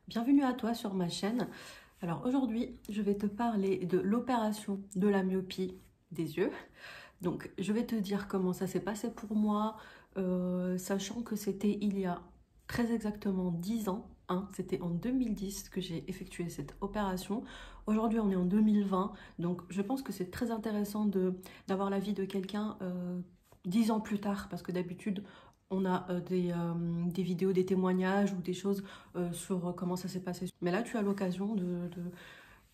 Bienvenue à toi sur ma chaîne. Alors aujourd'hui, je vais te parler de l'opération de la myopie des yeux. Donc je vais te dire comment ça s'est passé pour moi, sachant que c'était il y a très exactement 10 ans. Hein, c'était en 2010 que j'ai effectué cette opération. Aujourd'hui, on est en 2020, donc je pense que c'est très intéressant d'avoir l'avis de quelqu'un 10 ans plus tard, parce que d'habitude, on a des vidéos, des témoignages ou des choses sur comment ça s'est passé. Mais là, tu as l'occasion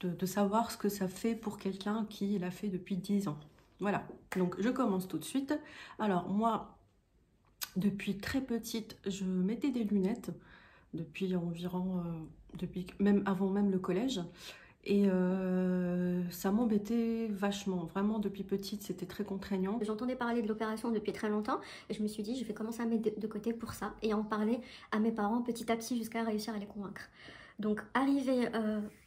de savoir ce que ça fait pour quelqu'un qui l'a fait depuis 10 ans. Voilà, donc je commence tout de suite. Alors moi, depuis très petite, je mettais des lunettes, depuis environ, depuis même avant même le collège. Et ça m'embêtait vachement, vraiment depuis petite, c'était très contraignant. J'entendais parler de l'opération depuis très longtemps et je me suis dit je vais commencer à mettre de côté pour ça et en parler à mes parents petit à petit jusqu'à réussir à les convaincre. Donc arrivée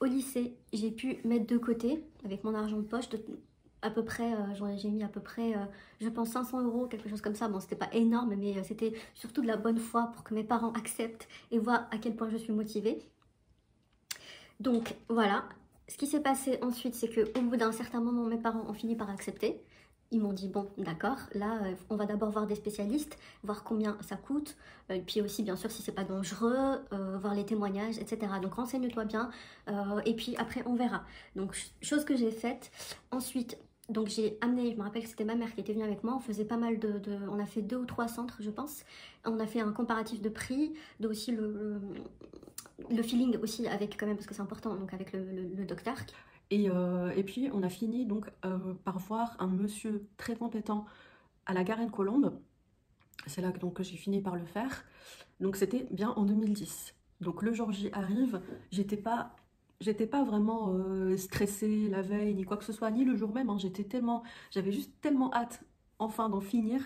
au lycée, j'ai pu mettre de côté avec mon argent de poche à peu près, j'ai mis à peu près, je pense 500 €, quelque chose comme ça. Bon, c'était pas énorme, mais c'était surtout de la bonne foi pour que mes parents acceptent et voient à quel point je suis motivée. Donc voilà, ce qui s'est passé ensuite, c'est qu'au bout d'un certain moment, mes parents ont fini par accepter. Ils m'ont dit, bon, d'accord, là, on va d'abord voir des spécialistes, voir combien ça coûte, et puis aussi, bien sûr, si c'est pas dangereux, voir les témoignages, etc. Donc, renseigne-toi bien, et puis après, on verra. Donc, chose que j'ai faite. Ensuite, donc j'ai amené, je me rappelle que c'était ma mère qui était venue avec moi, on faisait pas mal on a fait 2 ou 3 centres, je pense. On a fait un comparatif de prix, de aussi le feeling aussi avec quand même, parce que c'est important, donc avec le docteur. Et puis on a fini donc par voir un monsieur très compétent à la Garenne-Colombes. C'est là donc, que j'ai fini par le faire. Donc c'était bien en 2010. Donc le jour J arrive, j'étais pas vraiment stressée la veille ni quoi que ce soit, ni le jour même. Hein. J'avais juste tellement hâte enfin d'en finir.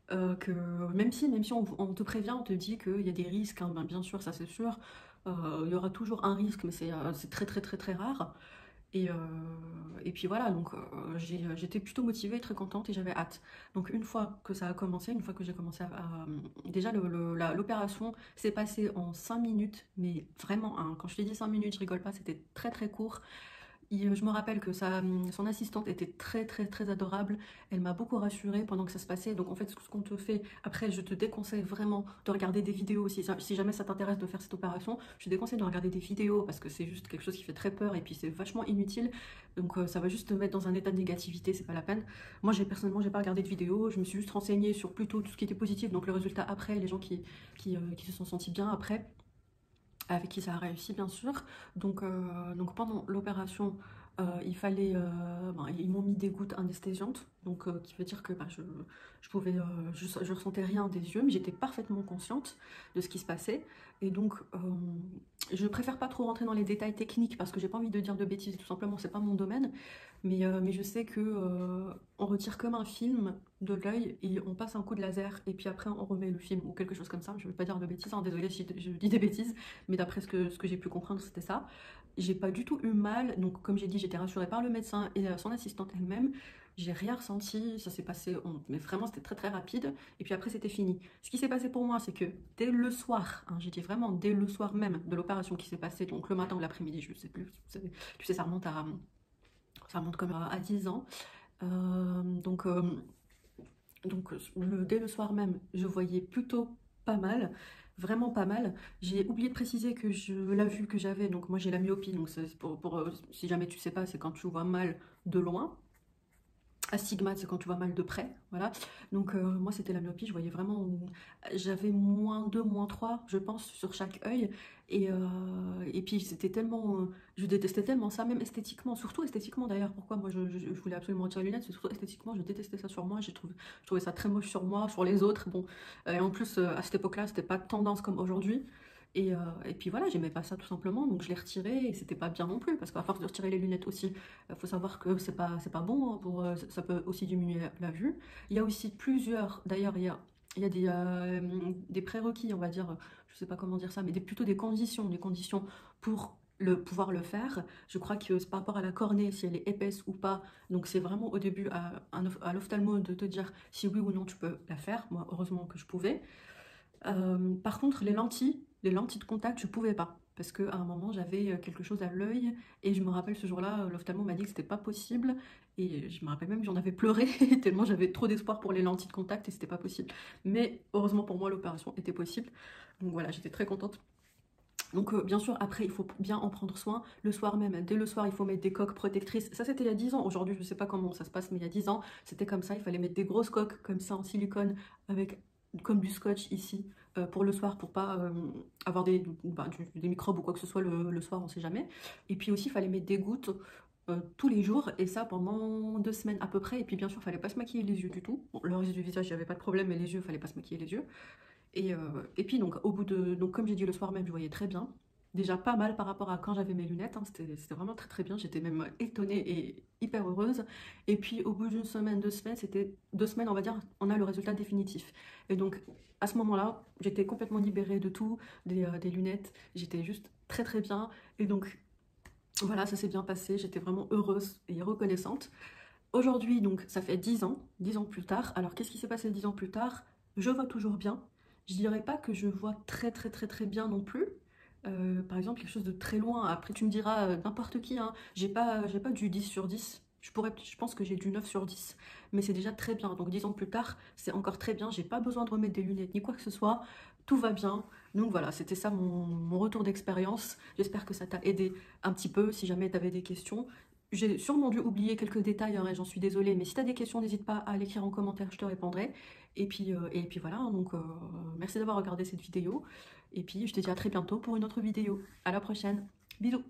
Que même si on te prévient, on te dit qu'il y a des risques, hein, ben, bien sûr, ça c'est sûr, il y aura toujours un risque, mais c'est très très très très rare. Et, euh, et puis voilà, donc j'étais plutôt motivée, très contente et j'avais hâte. Donc une fois que ça a commencé, une fois que j'ai commencé déjà l'opération s'est passée en 5 minutes, mais vraiment, hein, quand je t'ai dit 5 minutes, je rigole pas, c'était très très court. Je me rappelle que son assistante était très très très adorable. Elle m'a beaucoup rassurée pendant que ça se passait. Donc en fait, ce qu'on te fait, après, je te déconseille vraiment de regarder des vidéos. Si jamais ça t'intéresse de faire cette opération, je te déconseille de regarder des vidéos parce que c'est juste quelque chose qui fait très peur et puis c'est vachement inutile. Donc ça va juste te mettre dans un état de négativité, c'est pas la peine. Moi, personnellement, j'ai pas regardé de vidéos. Je me suis juste renseignée sur plutôt tout ce qui était positif. Donc le résultat après, les gens qui se sont sentis bien après, avec qui ça a réussi bien sûr. Donc pendant l'opération, ils m'ont mis des gouttes anesthésiantes, donc qui veut dire que je ressentais rien des yeux, mais j'étais parfaitement consciente de ce qui se passait. Et donc je préfère pas trop rentrer dans les détails techniques parce que j'ai pas envie de dire de bêtises, tout simplement, c'est pas mon domaine. Mais je sais que on retire comme un film de l'œil et on passe un coup de laser et puis après on remet le film ou quelque chose comme ça. Je ne vais pas dire de bêtises, hein, désolée si je dis des bêtises, mais d'après ce que j'ai pu comprendre, c'était ça. J'ai pas du tout eu mal, donc comme j'ai dit, j'étais rassurée par le médecin et son assistante elle-même. J'ai rien ressenti, ça s'est passé, mais vraiment c'était très très rapide. Et puis après c'était fini. Ce qui s'est passé pour moi, c'est que dès le soir, hein, j'ai dit vraiment dès le soir même de l'opération qui s'est passée, donc le matin ou l'après-midi, je sais plus. Tu sais, ça remonte comme à 10 ans. Euh, donc, euh, dès le soir même, je voyais plutôt pas mal, vraiment pas mal. J'ai oublié de préciser que la vue que j'avais, donc moi j'ai la myopie, donc si jamais tu sais pas, c'est quand tu vois mal de loin. Astigmate, c'est quand tu vois mal de près, voilà. Donc moi c'était la myopie, je voyais vraiment, j'avais -2, -3, je pense, sur chaque œil. Et puis c'était tellement, je détestais tellement ça, même esthétiquement, surtout esthétiquement d'ailleurs. Pourquoi moi je voulais absolument retirer les lunettes, c'est surtout esthétiquement, je détestais ça sur moi, je trouvais ça très moche sur moi, sur les autres. Bon, et en plus à cette époque-là, c'était pas tendance comme aujourd'hui. Et puis voilà, j'aimais pas ça tout simplement, donc je l'ai retiré et c'était pas bien non plus, parce qu'à force de retirer les lunettes aussi, il faut savoir que c'est pas bon, hein, ça peut aussi diminuer la vue. Il y a aussi plusieurs, d'ailleurs, il y a des prérequis, on va dire, je sais pas comment dire ça, mais plutôt des conditions pour pouvoir le faire. Je crois que c'est par rapport à la cornée, si elle est épaisse ou pas. Donc c'est vraiment au début à l'ophtalmo de te dire si oui ou non tu peux la faire. Moi, heureusement que je pouvais. Par contre, les lentilles de contact, je pouvais pas. Parce qu'à un moment, j'avais quelque chose à l'œil et je me rappelle ce jour-là, l'ophtalmo m'a dit que c'était pas possible. Et je me rappelle même que j'en avais pleuré tellement j'avais trop d'espoir pour les lentilles de contact et c'était pas possible. Mais heureusement pour moi, l'opération était possible. Donc voilà, j'étais très contente. Donc bien sûr, après, il faut bien en prendre soin. Le soir même, dès le soir, il faut mettre des coques protectrices. Ça, c'était il y a 10 ans. Aujourd'hui, je ne sais pas comment ça se passe, mais il y a 10 ans, c'était comme ça. Il fallait mettre des grosses coques comme ça en silicone avec comme du scotch ici pour le soir, pour pas avoir des microbes ou quoi que ce soit le soir, on ne sait jamais. Et puis aussi, il fallait mettre des gouttes tous les jours, et ça pendant 2 semaines à peu près. Et puis bien sûr, il fallait pas se maquiller les yeux du tout. Bon, le reste du visage, il n'y avait pas de problème, mais les yeux, il fallait pas se maquiller les yeux. Et puis donc donc comme j'ai dit le soir même, je voyais très bien. Déjà pas mal par rapport à quand j'avais mes lunettes, hein, c'était vraiment très très bien, j'étais même étonnée et hyper heureuse. Et puis au bout d'une semaine, 2 semaines, c'était 2 semaines on va dire, on a le résultat définitif. Et donc à ce moment-là, j'étais complètement libérée de tout, des lunettes, j'étais juste très très bien. Et donc voilà, ça s'est bien passé, j'étais vraiment heureuse et reconnaissante. Aujourd'hui, donc, ça fait 10 ans plus tard. Alors, qu'est-ce qui s'est passé 10 ans plus tard? Je vois toujours bien. Je dirais pas que je vois très très très très bien non plus. Par exemple, quelque chose de très loin. Après, tu me diras, n'importe qui, hein, j'ai pas du 10 sur 10. Je pense que j'ai du 9 sur 10. Mais c'est déjà très bien. Donc, 10 ans plus tard, c'est encore très bien. J'ai pas besoin de remettre des lunettes ni quoi que ce soit. Tout va bien. Donc voilà, c'était ça mon retour d'expérience. J'espère que ça t'a aidé un petit peu si jamais tu avais des questions. J'ai sûrement dû oublier quelques détails, hein, et j'en suis désolée, mais si tu as des questions, n'hésite pas à l'écrire en commentaire, je te répondrai. Et puis voilà, donc merci d'avoir regardé cette vidéo. Et puis je te dis à très bientôt pour une autre vidéo. À la prochaine. Bisous.